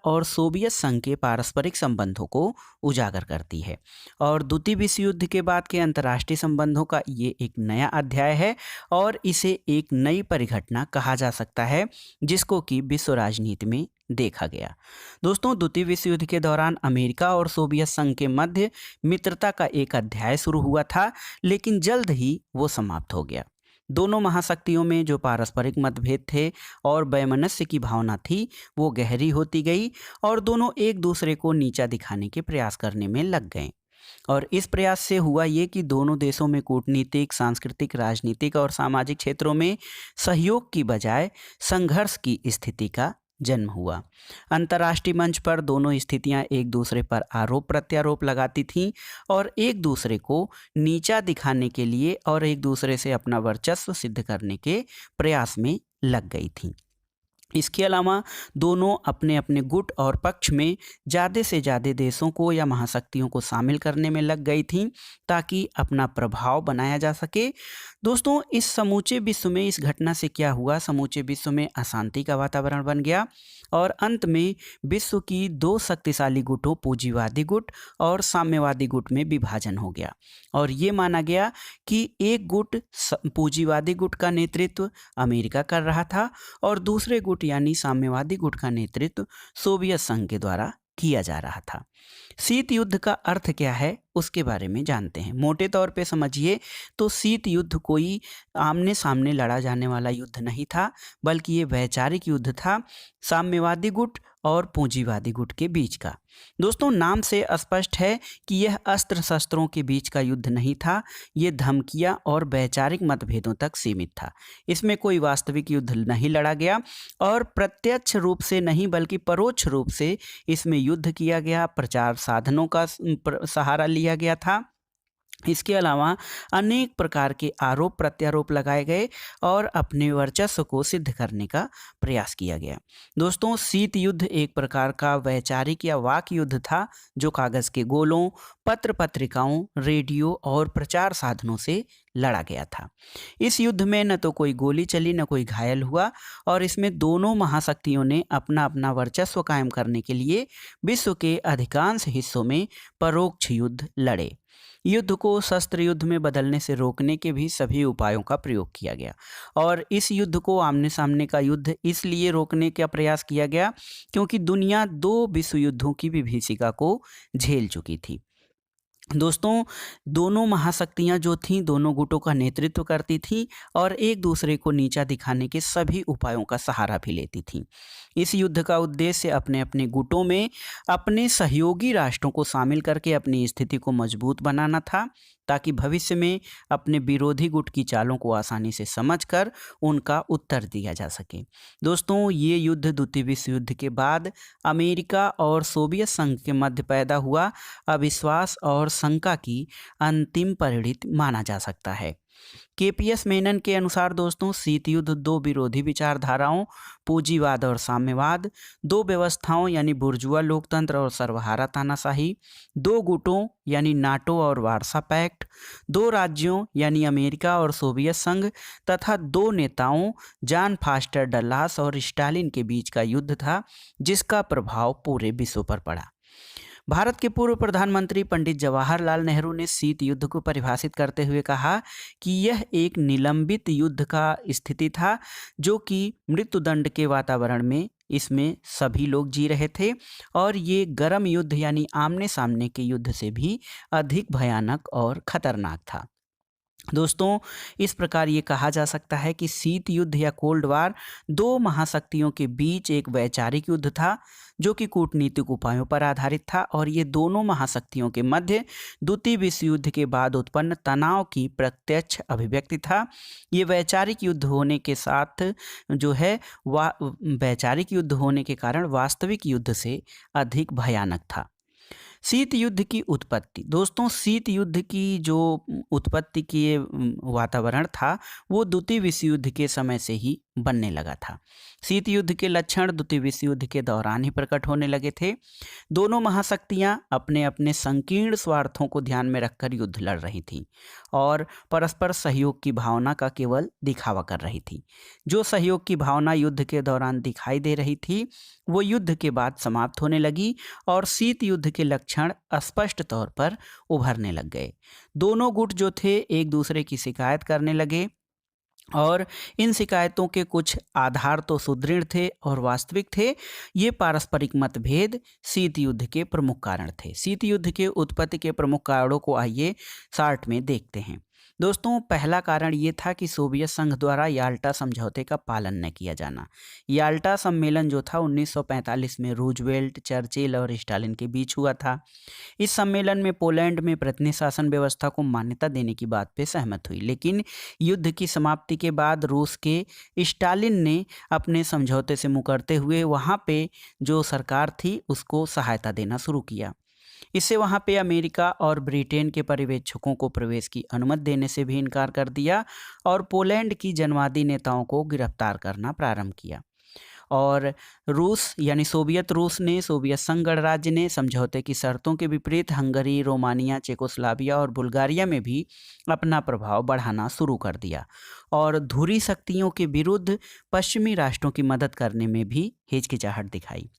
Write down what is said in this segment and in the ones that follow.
और सोवियत संघ के पारस्परिक संबंधों को उजागर करती है। और द्वितीय विश्व युद्ध के बाद के अंतर्राष्ट्रीय संबंधों का ये एक नया अध्याय है और इसे एक नई परिघटना कहा जा सकता है जिसको कि विश्व राजनीति में देखा गया। दोस्तों, द्वितीय विश्व युद्ध के दौरान अमेरिका और सोवियत संघ के मध्य मित्रता का एक अध्याय शुरू हुआ था, लेकिन जल्द ही वो समाप्त हो गया। दोनों महाशक्तियों में जो पारस्परिक मतभेद थे और वैमनस्य की भावना थी वो गहरी होती गई और दोनों एक दूसरे को नीचा दिखाने के प्रयास करने में लग गए। और इस प्रयास से हुआ ये कि दोनों देशों में कूटनीतिक, सांस्कृतिक, राजनीतिक और सामाजिक क्षेत्रों में सहयोग की बजाय संघर्ष की स्थिति का जन्म हुआ। अंतर्राष्ट्रीय मंच पर दोनों स्थितियां एक दूसरे पर आरोप प्रत्यारोप लगाती थीं और एक दूसरे को नीचा दिखाने के लिए और एक दूसरे से अपना वर्चस्व सिद्ध करने के प्रयास में लग गई थीं। इसके अलावा दोनों अपने अपने गुट और पक्ष में ज़्यादा से ज़्यादा देशों को या महाशक्तियों को शामिल करने में लग गई थीं ताकि अपना प्रभाव बनाया जा सके। दोस्तों, इस समूचे विश्व में इस घटना से क्या हुआ, समूचे विश्व में अशांति का वातावरण बन गया और अंत में विश्व की दो शक्तिशाली गुटों, पूंजीवादी गुट और साम्यवादी गुट में विभाजन हो गया। और ये माना गया कि एक गुट, पूंजीवादी गुट का नेतृत्व अमेरिका कर रहा था और दूसरे गुट यानी साम्यवादी गुट का नेतृत्व सोवियत संघ के द्वारा किया जा रहा था। शीत युद्ध का अर्थ क्या है उसके बारे में जानते हैं। मोटे तौर पे समझिए तो शीत युद्ध कोई आमने सामने लड़ा जाने वाला युद्ध नहीं था, बल्कि ये वैचारिक युद्ध था साम्यवादी गुट और पूंजीवादी गुट के बीच का। दोस्तों, नाम से स्पष्ट है कि यह अस्त्र शस्त्रों के बीच का युद्ध नहीं था, ये धमकियां और वैचारिक मतभेदों तक सीमित था। इसमें कोई वास्तविक युद्ध नहीं लड़ा गया और प्रत्यक्ष रूप से नहीं बल्कि परोक्ष रूप से इसमें युद्ध किया गया, प्रचार साधनों का सहारा लिया गया था। इसके अलावा अनेक प्रकार के आरोप प्रत्यारोप लगाए गए और अपने वर्चस्व को सिद्ध करने का प्रयास किया गया। दोस्तों, शीत युद्ध एक प्रकार का वैचारिक या वाक युद्ध था जो कागज के गोलों, पत्र पत्रिकाओं, रेडियो और प्रचार साधनों से लड़ा गया था। इस युद्ध में न तो कोई गोली चली न कोई घायल हुआ और इसमें दोनों महाशक्तियों ने अपना अपना वर्चस्व कायम करने के लिए विश्व के अधिकांश हिस्सों में परोक्ष युद्ध लड़े। युद्ध को शस्त्र युद्ध में बदलने से रोकने के भी सभी उपायों का प्रयोग किया गया और इस युद्ध को आमने सामने का युद्ध इसलिए रोकने का प्रयास किया गया क्योंकि दुनिया दो विश्व युद्धों की विभीषिका को झेल चुकी थी। दोस्तों, दोनों महाशक्तियां जो थीं दोनों गुटों का नेतृत्व करती थीं और एक दूसरे को नीचा दिखाने के सभी उपायों का सहारा भी लेती थीं। इस युद्ध का उद्देश्य अपने अपने गुटों में अपने सहयोगी राष्ट्रों को शामिल करके अपनी स्थिति को मजबूत बनाना था ताकि भविष्य में अपने विरोधी गुट की चालों को आसानी से समझकर उनका उत्तर दिया जा सके। दोस्तों, ये युद्ध द्वितीय विश्व युद्ध के बाद अमेरिका और सोवियत संघ के मध्य पैदा हुआ अविश्वास और शंका की अंतिम परिणति माना जा सकता है। केपीएस मेनन के अनुसार दोस्तों, शीत युद्ध दो विरोधी विचारधाराओं, पूंजीवाद और साम्यवाद, दो व्यवस्थाओं यानी बुर्जुआ लोकतंत्र और सर्वहारा तानाशाही, दो गुटों यानी नाटो और वार्सा पैक्ट, दो राज्यों यानी अमेरिका और सोवियत संघ तथा दो नेताओं जॉन फॉस्टर डल्लास और स्टालिन के बीच का युद्ध था जिसका प्रभाव पूरे विश्व पर पड़ा। भारत के पूर्व प्रधानमंत्री पंडित जवाहरलाल नेहरू ने शीत युद्ध को परिभाषित करते हुए कहा कि यह एक निलंबित युद्ध का स्थिति था जो कि मृत्युदंड के वातावरण में इसमें सभी लोग जी रहे थे और ये गर्म युद्ध यानी आमने सामने के युद्ध से भी अधिक भयानक और खतरनाक था। दोस्तों, इस प्रकार ये कहा जा सकता है कि शीत युद्ध या कोल्ड वार दो महाशक्तियों के बीच एक वैचारिक युद्ध था जो कि कूटनीतिक उपायों पर आधारित था और ये दोनों महाशक्तियों के मध्य द्वितीय विश्व युद्ध के बाद उत्पन्न तनाव की प्रत्यक्ष अभिव्यक्ति था। ये वैचारिक युद्ध होने के साथ जो है वैचारिक युद्ध होने के कारण वास्तविक युद्ध से अधिक भयानक था। शीत युद्ध की उत्पत्ति। दोस्तों, शीत युद्ध की जो उत्पत्ति की वातावरण था वो द्वितीय विश्व युद्ध के समय से ही बनने लगा था। शीत युद्ध के लक्षण द्वितीय विश्व युद्ध के दौरान ही प्रकट होने लगे थे। दोनों महाशक्तियां अपने अपने संकीर्ण स्वार्थों को ध्यान में रखकर युद्ध लड़ रही थीं और परस्पर सहयोग की भावना का केवल दिखावा कर रही थी। जो सहयोग की भावना युद्ध के दौरान दिखाई दे रही थी वो युद्ध के बाद समाप्त होने लगी और शीत युद्ध के लक्षण स्पष्ट तौर पर उभरने लग गए। दोनों गुट जो थे एक दूसरे की शिकायत करने लगे और इन शिकायतों के कुछ आधार तो सुदृढ़ थे और वास्तविक थे। ये पारस्परिक मतभेद शीत युद्ध के प्रमुख कारण थे। शीत युद्ध के उत्पत्ति के प्रमुख कारणों को आइए चार्ट में देखते हैं। दोस्तों, पहला कारण ये था कि सोवियत संघ द्वारा याल्टा समझौते का पालन न किया जाना। याल्टा सम्मेलन जो था 1945 में रूजवेल्ट, चर्चिल और स्टालिन के बीच हुआ था। इस सम्मेलन में पोलैंड में प्रतिनिधि शासन व्यवस्था को मान्यता देने की बात पे सहमत हुई, लेकिन युद्ध की समाप्ति के बाद रूस के स्टालिन ने अपने समझौते से मुकरते हुए वहाँ पे जो सरकार थी उसको सहायता देना शुरू किया। इससे वहाँ पे अमेरिका और ब्रिटेन के पर्यवेक्षकों को प्रवेश की अनुमति देने से भी इनकार कर दिया और पोलैंड की जनवादी नेताओं को गिरफ्तार करना प्रारंभ किया। और रूस यानी सोवियत रूस ने, सोवियत संघ गणराज्य ने समझौते की शर्तों के विपरीत हंगरी, रोमानिया, चेकोस्लोवाकिया और बुल्गारिया में भी अपना प्रभाव बढ़ाना शुरू कर दिया और धुरी शक्तियों के विरुद्ध पश्चिमी राष्ट्रों की मदद करने में भी हिचकिचाहट दिखाई।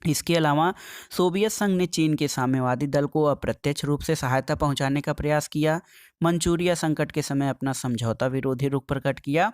इसके अलावा सोवियत संघ ने चीन के साम्यवादी दल को अप्रत्यक्ष रूप से सहायता पहुंचाने का प्रयास किया। मंचूरिया संकट के समय अपना समझौता विरोधी रुख प्रकट किया।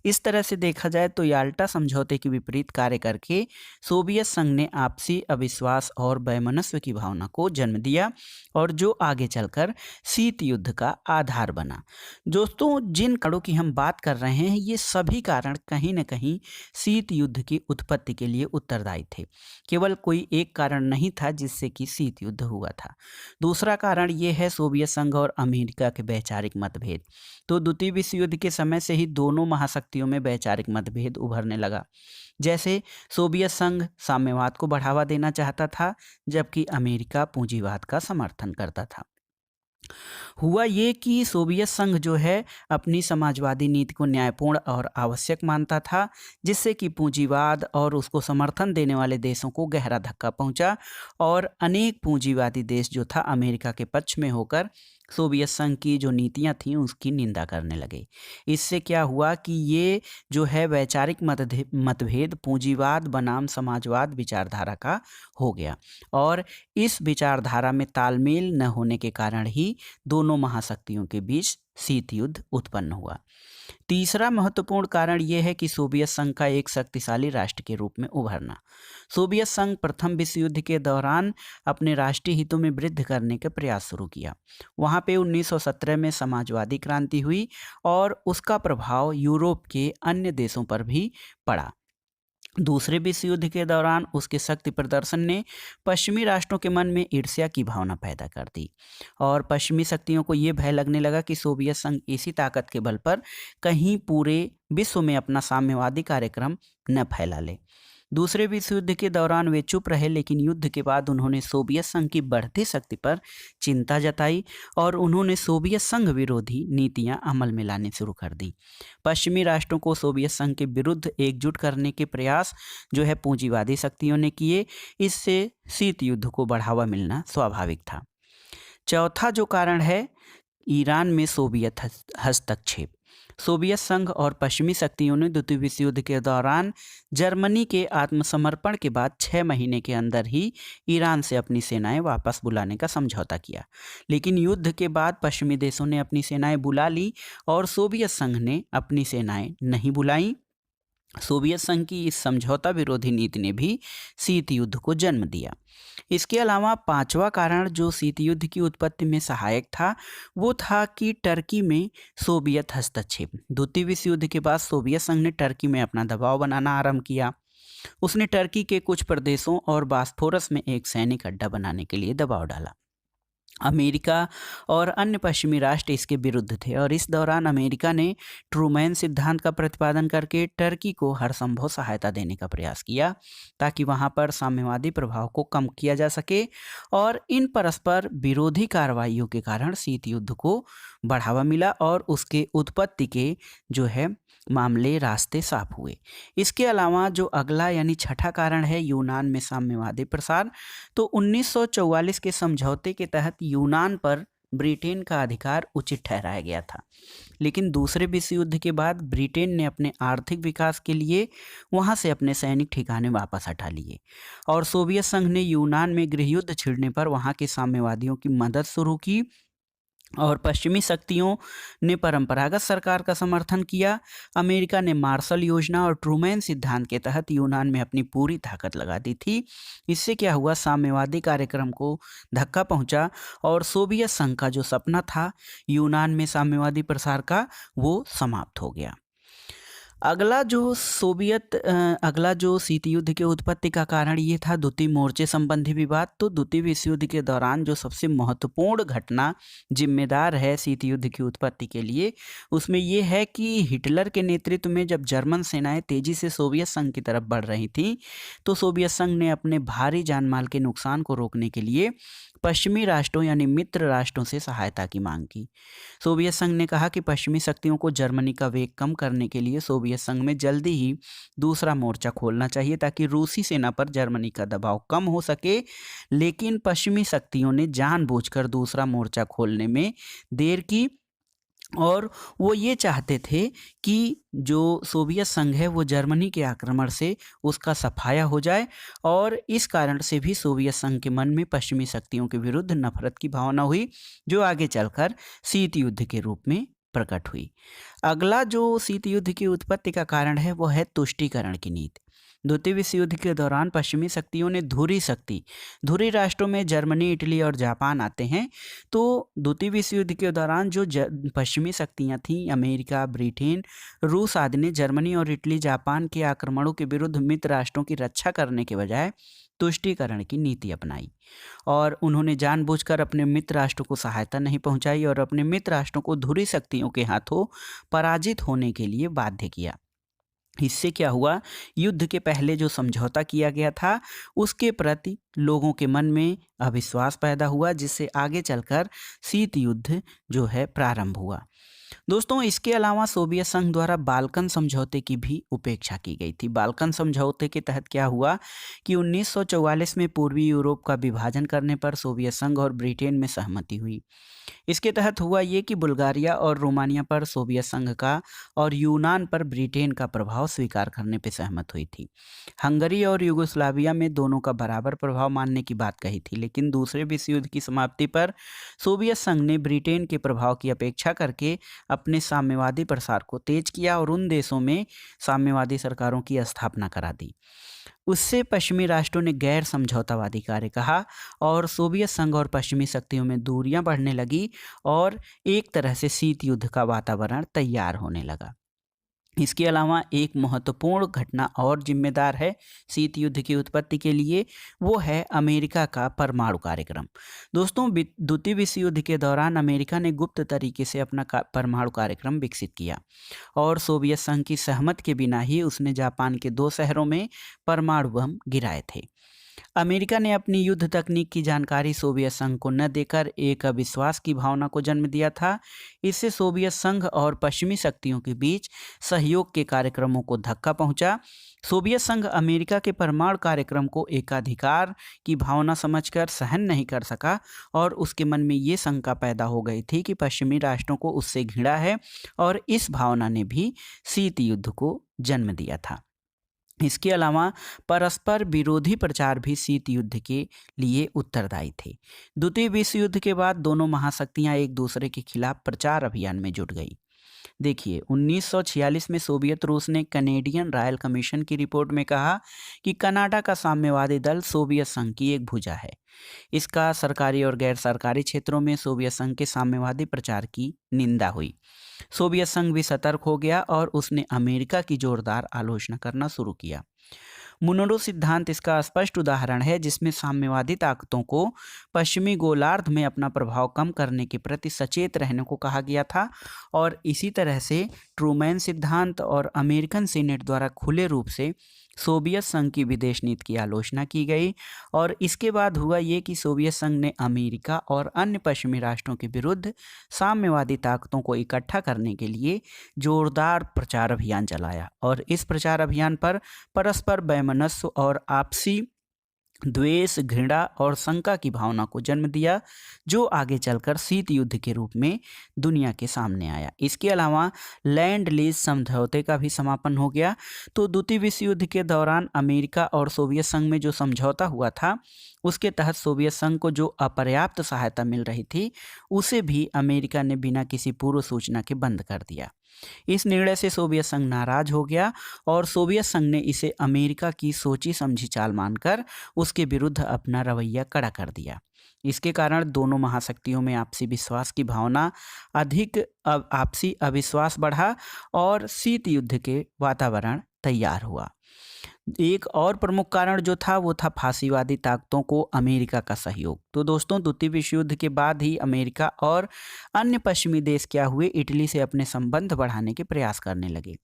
इस तरह से देखा जाए तो याल्टा समझौते के विपरीत कार्य करके सोवियत संघ ने आपसी अविश्वास और वैमनस्य की भावना को जन्म दिया और जो आगे चलकर शीत युद्ध का आधार बना। दोस्तों, जिन कारणों की हम बात कर रहे हैं ये सभी कारण कहीं न कहीं शीत युद्ध की उत्पत्ति के लिए उत्तरदायी थे। केवल कोई एक कारण नहीं था जिससे कि शीत युद्ध हुआ था। दूसरा कारण ये है सोवियत संघ और अमेरिका के वैचारिक मतभेद। तो द्वितीय विश्व युद्ध के समय से ही दोनों महाशक्तियों में वैचारिक मतभेद उभरने लगा। जैसे सोवियत संघ साम्यवाद को बढ़ावा देना चाहता था जबकि अमेरिका पूंजीवाद का समर्थन करता था। हुआ ये कि सोवियत संघ जो है अपनी समाजवादी नीति को न्यायपूर्ण और आवश्यक मानता था, जिससे कि पूंजीवाद और उसको समर्थन देने वाले देशों को गहरा धक्का पहुंचा और अनेक पूंजीवादी देश जो था अमेरिका के पक्ष में होकर सोवियत संघ की जो नीतियां थीं उसकी निंदा करने लगे। इससे क्या हुआ कि ये जो है वैचारिक मतभेद पूंजीवाद बनाम समाजवाद विचारधारा का हो गया और इस विचारधारा में तालमेल न होने के कारण ही दोनों महाशक्तियों के बीच शीत युद्ध उत्पन्न हुआ। तीसरा महत्वपूर्ण कारण यह है कि सोवियत संघ का एक शक्तिशाली राष्ट्र के रूप में उभरना। सोवियत संघ प्रथम विश्व युद्ध के दौरान अपने राष्ट्रीय हितों में वृद्धि करने का प्रयास शुरू किया। वहाँ पे 1917 में समाजवादी क्रांति हुई और उसका प्रभाव यूरोप के अन्य देशों पर भी पड़ा। दूसरे विश्व युद्ध के दौरान उसके शक्ति प्रदर्शन ने पश्चिमी राष्ट्रों के मन में ईर्ष्या की भावना पैदा कर दी और पश्चिमी शक्तियों को ये भय लगने लगा कि सोवियत संघ इसी ताकत के बल पर कहीं पूरे विश्व में अपना साम्यवादी कार्यक्रम न फैला ले। दूसरे विश्व युद्ध के दौरान वे चुप रहे, लेकिन युद्ध के बाद उन्होंने सोवियत संघ की बढ़ती शक्ति पर चिंता जताई और उन्होंने सोवियत संघ विरोधी नीतियां अमल में लानी शुरू कर दी। पश्चिमी राष्ट्रों को सोवियत संघ के विरुद्ध एकजुट करने के प्रयास जो है पूंजीवादी शक्तियों ने किए। इससे शीत युद्ध को बढ़ावा मिलना स्वाभाविक था। चौथा जो कारण है ईरान में सोवियत हस्तक्षेप। सोवियत संघ और पश्चिमी शक्तियों ने द्वितीय विश्व युद्ध के दौरान जर्मनी के आत्मसमर्पण के बाद 6 महीने के अंदर ही ईरान से अपनी सेनाएं वापस बुलाने का समझौता किया, लेकिन युद्ध के बाद पश्चिमी देशों ने अपनी सेनाएं बुला ली और सोवियत संघ ने अपनी सेनाएं नहीं बुलाई। सोवियत संघ की इस समझौता विरोधी नीति ने भी शीत युद्ध को जन्म दिया। इसके अलावा पांचवा कारण जो शीत युद्ध की उत्पत्ति में सहायक था वो था कि टर्की में सोवियत हस्तक्षेप। द्वितीय विश्व युद्ध के बाद सोवियत संघ ने टर्की में अपना दबाव बनाना आरंभ किया। उसने टर्की के कुछ प्रदेशों और बास्फोरस में एक सैनिक अड्डा बनाने के लिए दबाव डाला। अमेरिका और अन्य पश्चिमी राष्ट्र इसके विरुद्ध थे और इस दौरान अमेरिका ने ट्रूमैन सिद्धांत का प्रतिपादन करके टर्की को हर संभव सहायता देने का प्रयास किया ताकि वहां पर साम्यवादी प्रभाव को कम किया जा सके और इन परस्पर विरोधी कार्रवाइयों के कारण शीत युद्ध को बढ़ावा मिला और उसके उत्पत्ति के जो है मामले रास्ते साफ हुए। इसके अलावा जो अगला यानी छठा कारण है यूनान में साम्यवादी प्रसार, तो 1944 के समझौते के तहत यूनान पर ब्रिटेन का अधिकार उचित ठहराया गया था। लेकिन दूसरे विश्व युद्ध के बाद ब्रिटेन ने अपने आर्थिक विकास के लिए वहां से अपने सैनिक ठिकाने वापस हटा लिए और सोवियत संघ ने यूनान में गृह युद्ध छिड़ने पर वहां के साम्यवादियों की मदद शुरू की और पश्चिमी शक्तियों ने परंपरागत सरकार का समर्थन किया। अमेरिका ने मार्शल योजना और ट्रूमैन सिद्धांत के तहत यूनान में अपनी पूरी ताकत लगा दी थी। इससे क्या हुआ, साम्यवादी कार्यक्रम को धक्का पहुंचा और सोवियत संघ का जो सपना था यूनान में साम्यवादी प्रसार का, वो समाप्त हो गया। अगला जो शीत युद्ध के उत्पत्ति का कारण ये था द्वितीय मोर्चे संबंधी विवाद। तो द्वितीय विश्व युद्ध के दौरान जो सबसे महत्वपूर्ण घटना जिम्मेदार है शीत युद्ध की उत्पत्ति के लिए, उसमें ये है कि हिटलर के नेतृत्व में जब जर्मन सेनाएं तेजी से सोवियत संघ की तरफ बढ़ रही थी, तो सोवियत संघ ने अपने भारी जानमाल के नुकसान को रोकने के लिए पश्चिमी राष्ट्रों यानी मित्र राष्ट्रों से सहायता की मांग की। सोवियत संघ ने कहा कि पश्चिमी शक्तियों को जर्मनी का वेग कम करने के लिए सोवियत संघ में जल्दी ही दूसरा मोर्चा खोलना चाहिए ताकि रूसी सेना पर जर्मनी का दबाव कम हो सके। लेकिन पश्चिमी शक्तियों ने जानबूझकर दूसरा मोर्चा खोलने में देर की और वो ये चाहते थे कि जो सोवियत संघ है वो जर्मनी के आक्रमण से उसका सफाया हो जाए और इस कारण से भी सोवियत संघ के मन में पश्चिमी शक्तियों के विरुद्ध नफरत की भावना हुई, जो आगे चलकर शीत युद्ध के रूप में प्रकट हुई। अगला जो शीत युद्ध की उत्पत्ति का कारण है वो है तुष्टीकरण की नीति। द्वितीय विश्व युद्ध के दौरान पश्चिमी शक्तियों ने धुरी राष्ट्रों में जर्मनी, इटली और जापान आते हैं। तो द्वितीय विश्व युद्ध के दौरान जो पश्चिमी शक्तियां थीं, अमेरिका, ब्रिटेन, रूस आदि ने जर्मनी और इटली, जापान के आक्रमणों के विरुद्ध मित्र राष्ट्रों की रक्षा करने के बजाय तुष्टीकरण की नीति अपनाई और उन्होंने जानबूझकर अपने मित्र राष्ट्रों को सहायता नहीं पहुंचाई और अपने मित्र राष्ट्रों को धुरी शक्तियों के हाथों पराजित होने के लिए बाध्य किया। इससे क्या हुआ, युद्ध के पहले जो समझौता किया गया था उसके प्रति लोगों के मन में अविश्वास पैदा हुआ, जिससे आगे चलकर शीत युद्ध जो है प्रारंभ हुआ। दोस्तों, इसके अलावा सोवियत संघ द्वारा बाल्कन समझौते की भी उपेक्षा की गई थी। बाल्कन समझौते के तहत क्या हुआ कि 1944 में पूर्वी यूरोप का विभाजन करने पर सोवियत संघ और ब्रिटेन में सहमति हुई। इसके तहत हुआ ये कि बुल्गारिया और रोमानिया पर सोवियत संघ का और यूनान पर ब्रिटेन का प्रभाव स्वीकार करने पर सहमत हुई थी। हंगरी और यूगोस्लाविया में दोनों का बराबर प्रभाव मानने की बात कही थी, लेकिन दूसरे विश्व युद्ध की समाप्ति पर सोवियत संघ ने ब्रिटेन के प्रभाव की अपेक्षा करके अपने साम्यवादी प्रसार को तेज किया और उन देशों में साम्यवादी सरकारों की स्थापना करा दी। उससे पश्चिमी राष्ट्रों ने गैर समझौतावादी कार्य कहा और सोवियत संघ और पश्चिमी शक्तियों में दूरियां बढ़ने लगी और एक तरह से शीत युद्ध का वातावरण तैयार होने लगा। इसके अलावा एक महत्वपूर्ण घटना और जिम्मेदार है शीत युद्ध की उत्पत्ति के लिए, वो है अमेरिका का परमाणु कार्यक्रम। दोस्तों, द्वितीय विश्व युद्ध के दौरान अमेरिका ने गुप्त तरीके से अपना परमाणु कार्यक्रम विकसित किया और सोवियत संघ की सहमति के बिना ही उसने जापान के 2 शहरों में परमाणु बम गिराए थे। अमेरिका ने अपनी युद्ध तकनीक की जानकारी सोवियत संघ को न देकर एक अविश्वास की भावना को जन्म दिया था। इससे सोवियत संघ और पश्चिमी शक्तियों के बीच सहयोग के कार्यक्रमों को धक्का पहुंचा। सोवियत संघ अमेरिका के परमाणु कार्यक्रम को एकाधिकार की भावना समझकर सहन नहीं कर सका और उसके मन में ये शंका पैदा हो गई थी कि पश्चिमी राष्ट्रों को उससे घृणा है और इस भावना ने भी शीत युद्ध को जन्म दिया था। इसके अलावा परस्पर विरोधी प्रचार भी शीत युद्ध के लिए उत्तरदायी थे। द्वितीय विश्व युद्ध के बाद दोनों महाशक्तियां एक दूसरे के खिलाफ प्रचार अभियान में जुट गई। देखिए, 1946 में सोवियत रूस ने कैनेडियन रॉयल कमीशन की रिपोर्ट में कहा कि कनाडा का साम्यवादी दल सोवियत संघ की एक भुजा है। इसका सरकारी और गैर सरकारी क्षेत्रों में सोवियत संघ के साम्यवादी प्रचार की निंदा हुई। सोवियत संघ भी सतर्क हो गया और उसने अमेरिका की जोरदार आलोचना करना शुरू किया। मुनरो सिद्धांत इसका स्पष्ट उदाहरण है, जिसमें साम्यवादी ताकतों को पश्चिमी गोलार्ध में अपना प्रभाव कम करने के प्रति सचेत रहने को कहा गया था और इसी तरह से ट्रूमैन सिद्धांत और अमेरिकन सीनेट द्वारा खुले रूप से सोवियत संघ की विदेश नीति की आलोचना की गई और इसके बाद हुआ ये कि सोवियत संघ ने अमेरिका और अन्य पश्चिमी राष्ट्रों के विरुद्ध साम्यवादी ताकतों को इकट्ठा करने के लिए जोरदार प्रचार अभियान चलाया और इस प्रचार अभियान पर परस्पर वैमनस्य और आपसी द्वेष, घृणा और शंका की भावना को जन्म दिया, जो आगे चलकर शीत युद्ध के रूप में दुनिया के सामने आया। इसके अलावा लैंड लीज समझौते का भी समापन हो गया। तो द्वितीय विश्व युद्ध के दौरान अमेरिका और सोवियत संघ में जो समझौता हुआ था, उसके तहत सोवियत संघ को जो अपर्याप्त सहायता मिल रही थी, उसे भी अमेरिका ने बिना किसी पूर्व सूचना के बंद कर दिया। इस निर्णय से सोवियत संघ नाराज हो गया और सोवियत संघ ने इसे अमेरिका की सोची समझी चाल मानकर उसके विरुद्ध अपना रवैया कड़ा कर दिया। इसके कारण दोनों महाशक्तियों में आपसी विश्वास की भावना अधिक, आपसी अविश्वास बढ़ा और शीत युद्ध के वातावरण तैयार हुआ। एक और प्रमुख कारण जो था वो था फासीवादी ताकतों को अमेरिका का सहयोग। तो दोस्तों, द्वितीय विश्व युद्ध के बाद ही अमेरिका और अन्य पश्चिमी देश क्या हुए, इटली से अपने संबंध बढ़ाने के प्रयास करने लगे।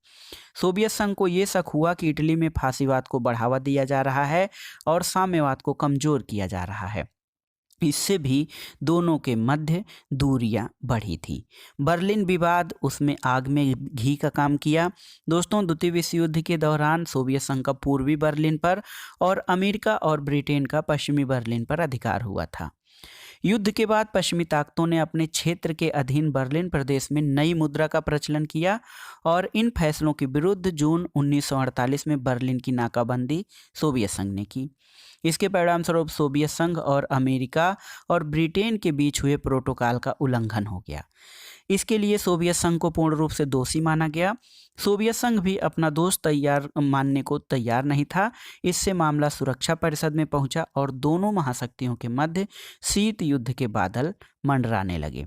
सोवियत संघ को ये शक हुआ कि इटली में फासीवाद को बढ़ावा दिया जा रहा है और साम्यवाद को कमजोर किया जा रहा है। इससे भी दोनों के मध्य दूरियां बढ़ी थी। बर्लिन विवाद उसमें आग में घी का काम किया। दोस्तों, द्वितीय विश्व युद्ध के दौरान सोवियत संघ का पूर्वी बर्लिन पर और अमेरिका और ब्रिटेन का पश्चिमी बर्लिन पर अधिकार हुआ था। युद्ध के बाद पश्चिमी ताकतों ने अपने क्षेत्र के अधीन बर्लिन प्रदेश में नई मुद्रा का प्रचलन किया और इन फैसलों के विरुद्ध जून 1948 में बर्लिन की नाकाबंदी सोवियत संघ ने की। इसके परिणामस्वरूप सोवियत संघ और अमेरिका और ब्रिटेन के बीच हुए प्रोटोकॉल का उल्लंघन हो गया। इसके लिए सोवियत संघ को पूर्ण रूप से दोषी माना गया। सोवियत संघ भी अपना दोष मानने को तैयार नहीं था। इससे मामला सुरक्षा परिषद में पहुंचा और दोनों महाशक्तियों के मध्य शीत युद्ध के बादल मंडराने लगे।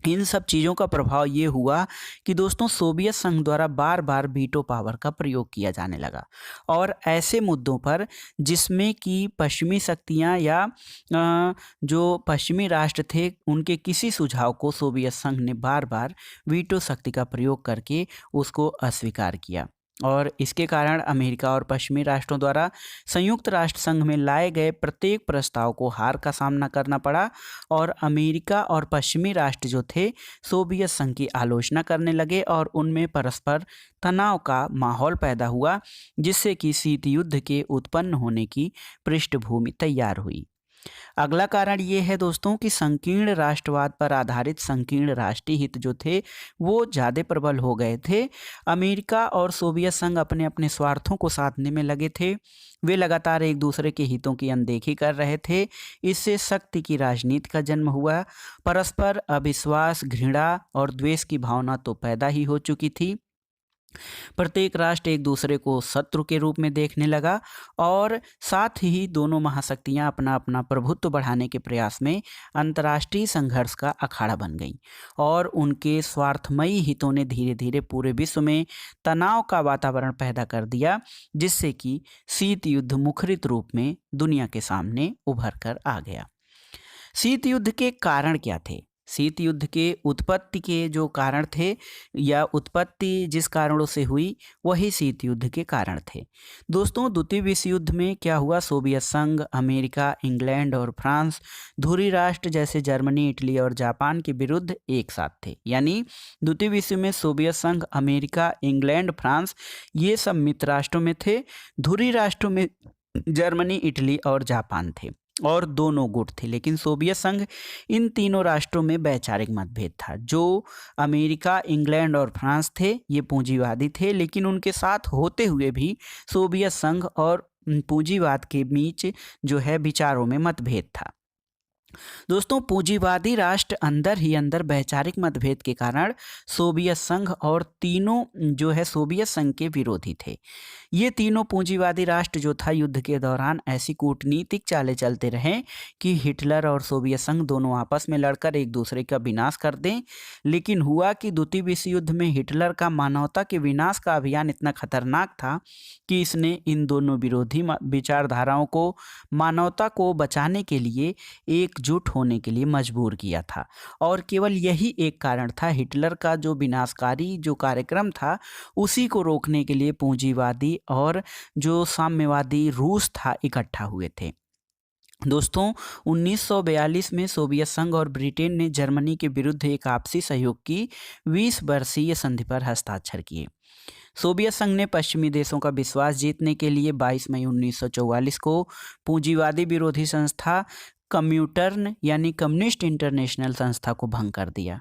इन सब चीज़ों का प्रभाव ये हुआ कि दोस्तों, सोवियत संघ द्वारा बार बार वीटो पावर का प्रयोग किया जाने लगा और ऐसे मुद्दों पर जिसमें कि पश्चिमी शक्तियां या जो पश्चिमी राष्ट्र थे, उनके किसी सुझाव को सोवियत संघ ने बार बार वीटो शक्ति का प्रयोग करके उसको अस्वीकार किया और इसके कारण अमेरिका और पश्चिमी राष्ट्रों द्वारा संयुक्त राष्ट्र संघ में लाए गए प्रत्येक प्रस्ताव को हार का सामना करना पड़ा और अमेरिका और पश्चिमी राष्ट्र जो थे, सोवियत संघ की आलोचना करने लगे और उनमें परस्पर तनाव का माहौल पैदा हुआ, जिससे कि शीत युद्ध के उत्पन्न होने की पृष्ठभूमि तैयार हुई। अगला कारण ये है दोस्तों कि संकीर्ण राष्ट्रवाद पर आधारित संकीर्ण राष्ट्रीय हित जो थे वो ज़्यादा प्रबल हो गए थे। अमेरिका और सोवियत संघ अपने अपने स्वार्थों को साधने में लगे थे। वे लगातार एक दूसरे के हितों की अनदेखी कर रहे थे। इससे शक्ति की राजनीति का जन्म हुआ। परस्पर अविश्वास, घृणा और द्वेष की भावना तो पैदा ही हो चुकी थी। प्रत्येक राष्ट्र एक दूसरे को शत्रु के रूप में देखने लगा और साथ ही दोनों महाशक्तियां अपना अपना प्रभुत्व बढ़ाने के प्रयास में अंतर्राष्ट्रीय संघर्ष का अखाड़ा बन गईं और उनके स्वार्थमयी हितों ने धीरे धीरे पूरे विश्व में तनाव का वातावरण पैदा कर दिया, जिससे कि शीत युद्ध मुखरित रूप में दुनिया के सामने उभर कर आ गया। शीत युद्ध के कारण क्या थे? शीत युद्ध के उत्पत्ति के जो कारण थे या उत्पत्ति जिस कारणों से हुई, वही शीत युद्ध के कारण थे। दोस्तों, द्वितीय विश्व युद्ध में क्या हुआ, सोवियत संघ, अमेरिका, इंग्लैंड और फ्रांस धुरी राष्ट्र जैसे जर्मनी, इटली और जापान के विरुद्ध एक साथ थे। यानी द्वितीय विश्व में सोवियत संघ, अमेरिका, इंग्लैंड, फ्रांस ये सब मित्र राष्ट्रों में थे। धुरी राष्ट्रों में जर्मनी, इटली और जापान थे और दोनों गुट थे। लेकिन सोवियत संघ, इन तीनों राष्ट्रों में वैचारिक मतभेद था। जो अमेरिका, इंग्लैंड और फ्रांस थे, ये पूंजीवादी थे, लेकिन उनके साथ होते हुए भी सोवियत संघ और पूंजीवाद के बीच जो है विचारों में मतभेद था। दोस्तों, पूंजीवादी राष्ट्र अंदर ही अंदर वैचारिक मतभेद के कारण सोवियत संघ और तीनों जो है सोवियत संघ के विरोधी थे। ये तीनों पूंजीवादी राष्ट्र जो था, युद्ध के दौरान ऐसी कूटनीतिक चालें चलते रहे कि हिटलर और सोवियत संघ दोनों आपस में लड़कर एक दूसरे का विनाश कर दें। लेकिन हुआ कि द्वितीय विश्व युद्ध में हिटलर का मानवता के विनाश का अभियान इतना खतरनाक था कि इसने इन दोनों विरोधी विचारधाराओं को, मानवता को बचाने के लिए एक एकजुट होने के लिए मजबूर किया था। और केवल यही एक कारण था, हिटलर का जो विनाशकारी जो कार्यक्रम था उसी को रोकने के लिए पूंजीवादी और जो साम्यवादी रूस था इकट्ठा हुए थे। दोस्तों, 1942 में सोवियत संघ और ब्रिटेन ने जर्मनी के विरुद्ध एक आपसी सहयोग की 20 वर्षीय संधि पर हस्ताक्षर किए। सोवियत संघ ने पश्चिमी देशों का विश्वास जीतने के लिए 22 मई 1944 को पूंजीवादी विरोधी संस्था कम्यूटर्न यानी कम्युनिस्ट इंटरनेशनल संस्था को भंग कर दिया।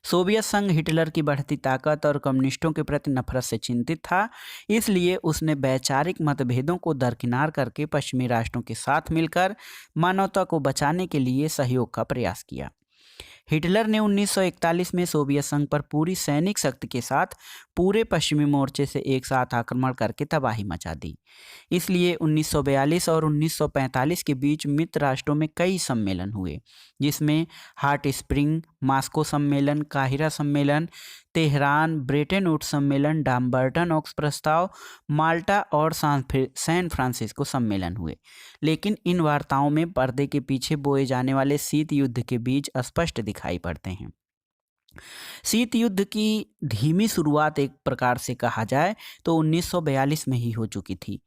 सोवियत संघ हिटलर की बढ़ती ताकत और कम्युनिस्टों के प्रति नफरत से चिंतित था, इसलिए उसने वैचारिक मतभेदों को दरकिनार करके पश्चिमी राष्ट्रों के साथ मिलकर मानवता को बचाने के लिए सहयोग का प्रयास किया। हिटलर ने 1941 में सोवियत संघ पर पूरी सैनिक शक्ति के साथ पूरे पश्चिमी मोर्चे से एक साथ आक्रमण करके तबाही मचा दी। इसलिए 1942 और 1945 के बीच मित्र राष्ट्रों में कई सम्मेलन हुए, जिसमें हॉट स्प्रिंग, मॉस्को सम्मेलन, काहिरा सम्मेलन, तेहरान, ब्रेटन वुड्स सम्मेलन, डाम्बर्टन ओक्स प्रस्ताव, माल्टा और सैन फ्रांसिस्को सम्मेलन हुए। लेकिन इन वार्ताओं में पर्दे के पीछे बोए जाने वाले शीत युद्ध के बीज स्पष्ट दिखाई पड़ते हैं। शीत युद्ध की धीमी शुरुआत एक प्रकार से कहा जाए तो 1942 में ही हो चुकी थी।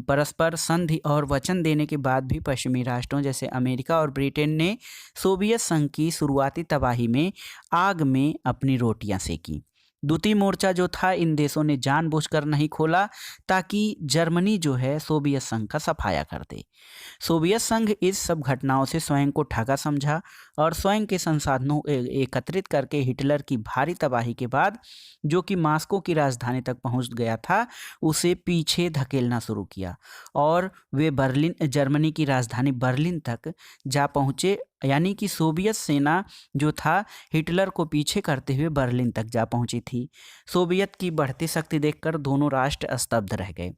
परस्पर संधि और वचन देने के बाद भी पश्चिमी राष्ट्रों जैसे अमेरिका और ब्रिटेन ने सोवियत संघ की शुरुआती तबाही में आग में अपनी रोटियां सेकी। द्वितीय मोर्चा जो था इन देशों ने जानबूझकर नहीं खोला ताकि जर्मनी जो है सोवियत संघ का सफाया कर दे। सोवियत संघ इस सब घटनाओं से स्वयं को ठगा समझा और स्वयं के संसाधनों एकत्रित करके हिटलर की भारी तबाही के बाद, जो कि मॉस्को की राजधानी तक पहुंच गया था, उसे पीछे धकेलना शुरू किया और वे जर्मनी की राजधानी बर्लिन तक जा पहुंचे। यानी कि सोवियत सेना जो था हिटलर को पीछे करते हुए बर्लिन तक जा पहुंची थी। सोवियत की बढ़ती शक्ति देखकर दोनों राष्ट्र स्तब्ध रह गए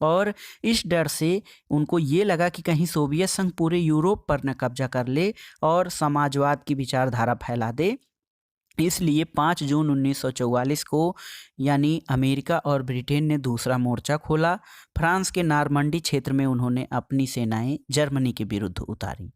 और इस डर से उनको ये लगा कि कहीं सोवियत संघ पूरे यूरोप पर न कब्जा कर ले और समाजवाद की विचारधारा फैला दे। इसलिए 5 जून 1944 को यानी अमेरिका और ब्रिटेन ने दूसरा मोर्चा खोला। फ्रांस के नॉर्मंडी क्षेत्र में उन्होंने अपनी सेनाएं जर्मनी के विरुद्ध उतारी।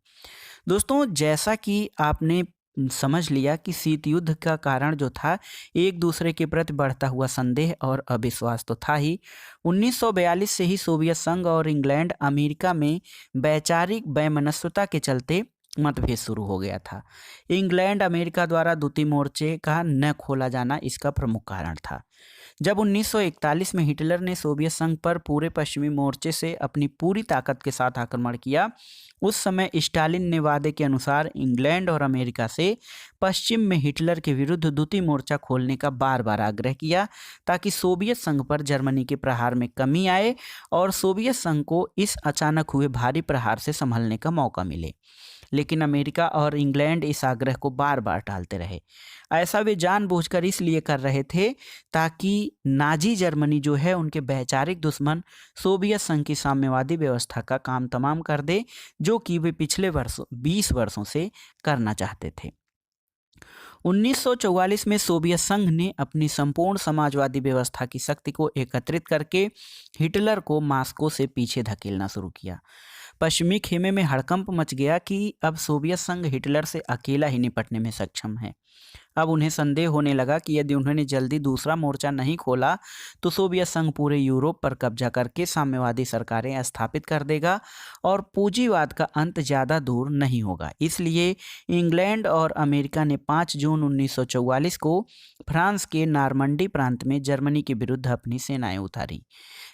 दोस्तों, जैसा कि आपने समझ लिया कि शीत युद्ध का कारण जो था एक दूसरे के प्रति बढ़ता हुआ संदेह और अविश्वास तो था ही। 1942 से ही सोवियत संघ और इंग्लैंड अमेरिका में वैचारिक वैमनस्यता के चलते मतभेद शुरू हो गया था। इंग्लैंड अमेरिका द्वारा द्वितीय मोर्चे का न खोला जाना इसका प्रमुख कारण था। जब 1941 में हिटलर ने सोवियत संघ पर पूरे पश्चिमी मोर्चे से अपनी पूरी ताकत के साथ आक्रमण किया, उस समय स्टालिन ने वादे के अनुसार इंग्लैंड और अमेरिका से पश्चिम में हिटलर के विरुद्ध द्वितीय मोर्चा खोलने का बार बार आग्रह किया ताकि सोवियत संघ पर जर्मनी के प्रहार में कमी आए और सोवियत संघ को इस अचानक हुए भारी प्रहार से संभलने का मौका मिले। लेकिन अमेरिका और इंग्लैंड इस आग्रह को बार बार टालते रहे। ऐसा वे जानबूझकर इसलिए कर रहे थे ताकि नाजी जर्मनी जो है उनके वैचारिक दुश्मन सोवियत संघ की साम्यवादी व्यवस्था का काम तमाम कर दे, जो कि वे पिछले 20 वर्षों से करना चाहते थे। 1944 में सोवियत संघ ने अपनी संपूर्ण समाजवादी व्यवस्था की शक्ति को एकत्रित करके हिटलर को मॉस्को से पीछे धकेलना शुरू किया। पश्चिमी खेमे में हड़कंप मच गया कि अब सोवियत संघ हिटलर से अकेला ही निपटने में सक्षम है। अब उन्हें संदेह होने लगा कि यदि उन्होंने जल्दी दूसरा मोर्चा नहीं खोला तो सोवियत संघ पूरे यूरोप पर कब्जा करके साम्यवादी सरकारें स्थापित कर देगा और पूंजीवाद का अंत ज़्यादा दूर नहीं होगा। इसलिए इंग्लैंड और अमेरिका ने 5 जून 1944 को फ्रांस के नॉर्मंडी प्रांत में जर्मनी के विरुद्ध अपनी सेनाएं उतारी।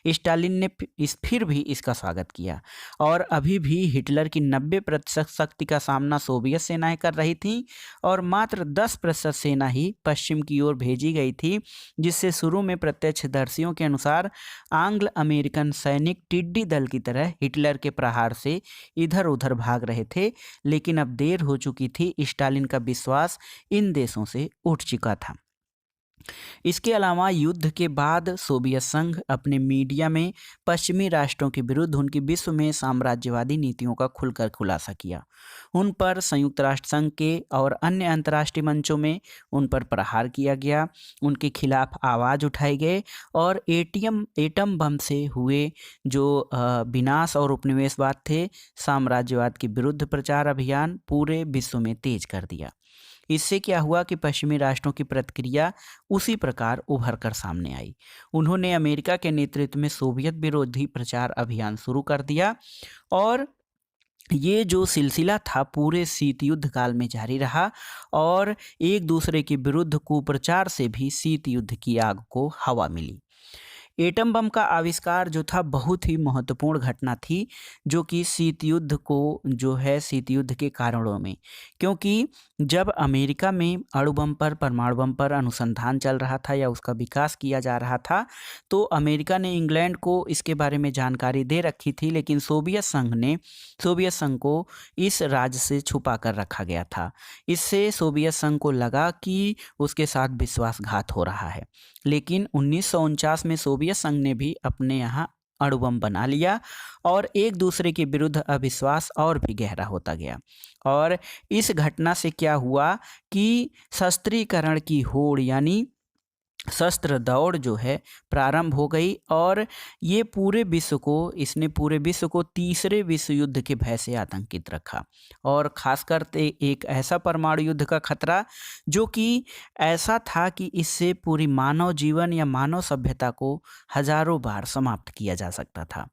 स्टालिन ने फिर भी इसका स्वागत किया और अभी भी हिटलर की 90% शक्ति का सामना सोवियत सेनाएं कर रही थीं और मात्र 10% सेना ही पश्चिम की ओर भेजी गई थी, जिससे शुरू में प्रत्यक्षदर्शियों के अनुसार आंग्ल अमेरिकन सैनिक टिड्डी दल की तरह हिटलर के प्रहार से इधर उधर भाग रहे थे। लेकिन अब देर हो चुकी थी, स्टालिन का विश्वास इन देशों से उठ चुका था। इसके अलावा युद्ध के बाद सोवियत संघ अपने मीडिया में पश्चिमी राष्ट्रों के विरुद्ध उनकी विश्व में साम्राज्यवादी नीतियों का खुलकर खुलासा किया। उन पर संयुक्त राष्ट्र संघ के और अन्य अंतर्राष्ट्रीय मंचों में उन पर प्रहार किया गया, उनके खिलाफ आवाज़ उठाए गए और एटम बम से हुए जो विनाश और उपनिवेशवाद थे, साम्राज्यवाद के विरुद्ध प्रचार अभियान पूरे विश्व में तेज कर दिया। इससे क्या हुआ कि पश्चिमी राष्ट्रों की प्रतिक्रिया उसी प्रकार उभर कर सामने आई। उन्होंने अमेरिका के नेतृत्व में सोवियत विरोधी प्रचार अभियान शुरू कर दिया और ये जो सिलसिला था पूरे शीत युद्ध काल में जारी रहा और एक दूसरे के विरुद्ध कुप्रचार से भी शीत युद्ध की आग को हवा मिली। एटम बम का आविष्कार जो था बहुत ही महत्वपूर्ण घटना थी, जो कि शीत युद्ध को जो है शीत युद्ध के कारणों में, क्योंकि जब अमेरिका में अणु बम पर परमाणु बम पर अनुसंधान चल रहा था या उसका विकास किया जा रहा था, तो अमेरिका ने इंग्लैंड को इसके बारे में जानकारी दे रखी थी, लेकिन सोवियत संघ को इस राज से छुपा कर रखा गया था। इससे सोवियत संघ को लगा कि उसके साथ विश्वासघात हो रहा है। लेकिन 1949 में सोवियत संघ ने भी अपने यहाँ अणु बम बना लिया और एक दूसरे के विरुद्ध अविश्वास और भी गहरा होता गया। और इस घटना से क्या हुआ कि शस्त्रीकरण की होड़ यानी शस्त्र दौड़ जो है प्रारंभ हो गई और ये इसने पूरे विश्व को तीसरे विश्व युद्ध के भय से आतंकित रखा और खासकर एक ऐसा परमाणु युद्ध का खतरा जो कि ऐसा था कि इससे पूरी मानव जीवन या मानव सभ्यता को हजारों बार समाप्त किया जा सकता था।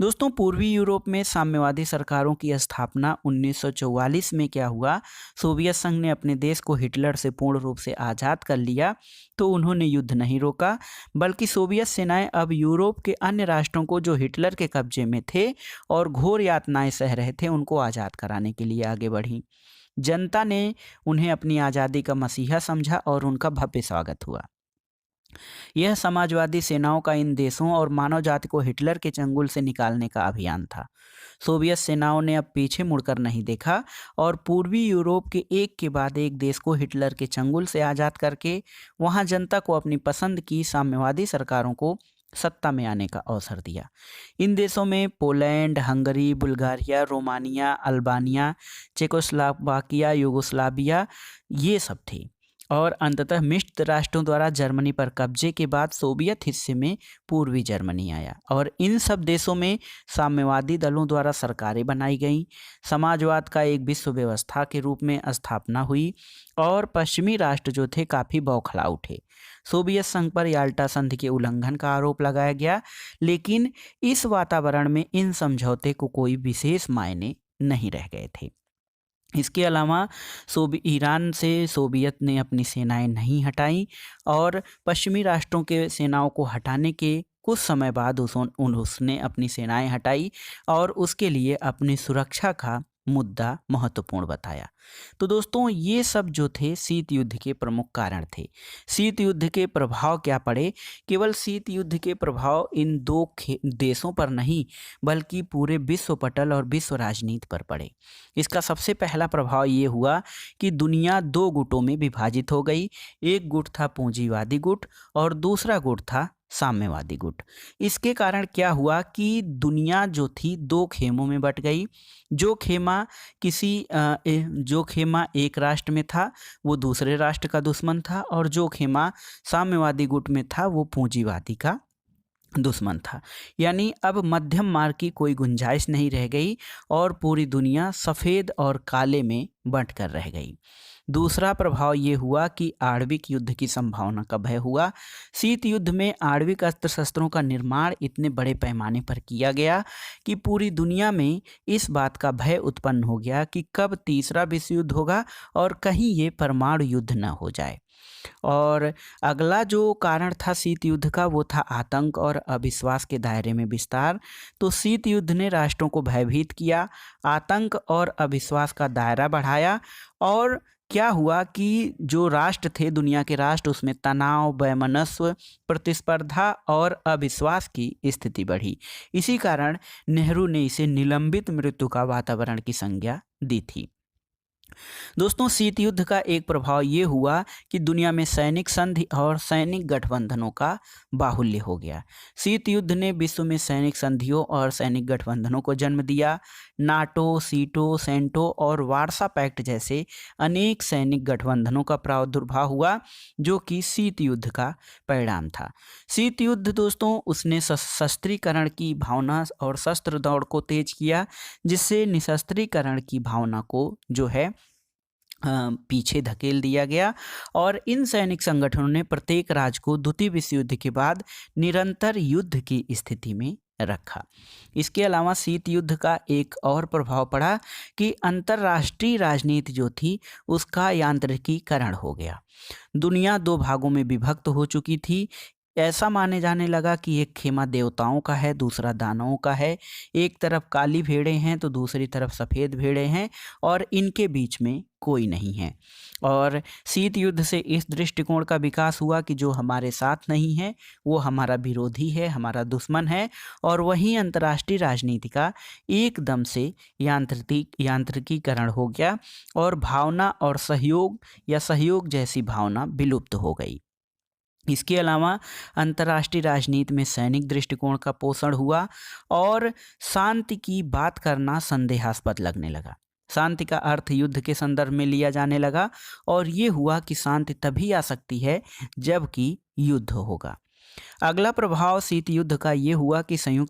दोस्तों, पूर्वी यूरोप में साम्यवादी सरकारों की स्थापना 1944 में क्या हुआ, सोवियत संघ ने अपने देश को हिटलर से पूर्ण रूप से आज़ाद कर लिया, तो उन्होंने युद्ध नहीं रोका, बल्कि सोवियत सेनाएं अब यूरोप के अन्य राष्ट्रों को जो हिटलर के कब्जे में थे और घोर यातनाएं सह रहे थे, उनको आज़ाद कराने के लिए आगे बढ़ी। जनता ने उन्हें अपनी आज़ादी का मसीहा समझा और उनका भव्य स्वागत हुआ। यह समाजवादी सेनाओं का इन देशों और मानव जाति को हिटलर के चंगुल से निकालने का अभियान था। सोवियत सेनाओं ने अब पीछे मुड़कर नहीं देखा और पूर्वी यूरोप के एक के बाद एक देश को हिटलर के चंगुल से आज़ाद करके वहां जनता को अपनी पसंद की साम्यवादी सरकारों को सत्ता में आने का अवसर दिया। इन देशों में Poland, Hungary, Bulgaria, Romania, Albania, Czechoslovakia, Yugoslavia ये सब थे और अंततः मिश्र राष्ट्रों द्वारा जर्मनी पर कब्जे के बाद सोवियत हिस्से में पूर्वी जर्मनी आया और इन सब देशों में साम्यवादी दलों द्वारा सरकारें बनाई गईं। समाजवाद का एक विश्व व्यवस्था के रूप में स्थापना हुई और पश्चिमी राष्ट्र जो थे काफ़ी बौखला उठे। सोवियत संघ पर याल्टा संधि के उल्लंघन का आरोप लगाया गया, लेकिन इस वातावरण में इन समझौते को कोई विशेष मायने नहीं रह गए थे। इसके अलावा ईरान से सोवियत ने अपनी सेनाएं नहीं हटाई और पश्चिमी राष्ट्रों के सेनाओं को हटाने के कुछ समय बाद उसने अपनी सेनाएं हटाई और उसके लिए अपनी सुरक्षा का मुद्दा महत्वपूर्ण बताया। तो दोस्तों, ये सब जो थे शीत युद्ध के प्रमुख कारण थे। शीत युद्ध के प्रभाव क्या पड़े? केवल शीत युद्ध के प्रभाव इन दो देशों पर नहीं, बल्कि पूरे विश्व पटल और विश्व राजनीति पर पड़े। इसका सबसे पहला प्रभाव ये हुआ कि दुनिया दो गुटों में विभाजित हो गई। एक गुट था पूंजीवादी गुट और दूसरा गुट था साम्यवादी गुट। इसके कारण क्या हुआ कि दुनिया जो थी दो खेमों में बट गई। जो खेमा एक राष्ट्र में था वो दूसरे राष्ट्र का दुश्मन था और जो खेमा साम्यवादी गुट में था वो पूंजीवादी का दुश्मन था। यानी अब मध्यम मार्ग की कोई गुंजाइश नहीं रह गई और पूरी दुनिया सफ़ेद और काले में बंट कर रह गई। दूसरा प्रभाव ये हुआ कि आणविक युद्ध की संभावना का भय हुआ। शीत युद्ध में आणविक अस्त्र शस्त्रों का निर्माण इतने बड़े पैमाने पर किया गया कि पूरी दुनिया में इस बात का भय उत्पन्न हो गया कि कब तीसरा विश्व युद्ध होगा और कहीं ये परमाणु युद्ध न हो जाए। और अगला जो कारण था शीत युद्ध का वो था आतंक और अविश्वास के दायरे में विस्तार। तो शीत युद्ध ने राष्ट्रों को भयभीत किया, आतंक और अविश्वास का दायरा बढ़ाया और क्या हुआ कि जो राष्ट्र थे, दुनिया के राष्ट्र, उसमें तनाव, वैमनस्य, प्रतिस्पर्धा और अविश्वास की स्थिति बढ़ी। इसी कारण नेहरू ने इसे निलंबित मृत्यु का वातावरण की संज्ञा दी थी। दोस्तों, शीत युद्ध का एक प्रभाव ये हुआ कि दुनिया में सैनिक संधि और सैनिक गठबंधनों का बाहुल्य हो गया। शीत युद्ध ने विश्व में सैनिक संधियों और सैनिक गठबंधनों को जन्म दिया। नाटो, सीटो, सेंटो और वार्सा पैक्ट जैसे अनेक सैनिक गठबंधनों का प्रादुर्भाव हुआ, जो कि शीत युद्ध का परिणाम था। शीत युद्ध दोस्तों, उसने सशस्त्रीकरण की भावना और शस्त्र दौड़ को तेज किया, जिससे निशस्त्रीकरण की भावना को जो है पीछे धकेल दिया गया। और इन सैनिक संगठनों ने प्रत्येक राज्य को द्वितीय विश्व युद्ध के बाद निरंतर युद्ध की स्थिति में रखा। इसके अलावा शीत युद्ध का एक और प्रभाव पड़ा कि अंतर्राष्ट्रीय राजनीति जो थी उसका यांत्रिकीकरण हो गया। दुनिया दो भागों में विभक्त हो चुकी थी। ऐसा माने जाने लगा कि एक खेमा देवताओं का है, दूसरा दानवों का है। एक तरफ काली भेड़ें हैं तो दूसरी तरफ सफ़ेद भेड़ें हैं, और इनके बीच में कोई नहीं है। और शीत युद्ध से इस दृष्टिकोण का विकास हुआ कि जो हमारे साथ नहीं है वो हमारा विरोधी है, हमारा दुश्मन है। और वहीं अंतर्राष्ट्रीय राजनीति का एकदम से यांत्रिकीकरण हो गया, और भावना और सहयोग या सहयोग जैसी भावना विलुप्त हो गई। इसके अलावा अंतर्राष्ट्रीय राजनीति में सैनिक दृष्टिकोण का पोषण हुआ, और शांति की बात करना संदेहास्पद लगने लगा। शांति का अर्थ युद्ध के संदर्भ में लिया जाने लगा, और ये हुआ कि शांति तभी आ सकती है जबकि युद्ध होगा। अगला प्रभाव शीत युद्ध का ये हुआ कि संयुक्त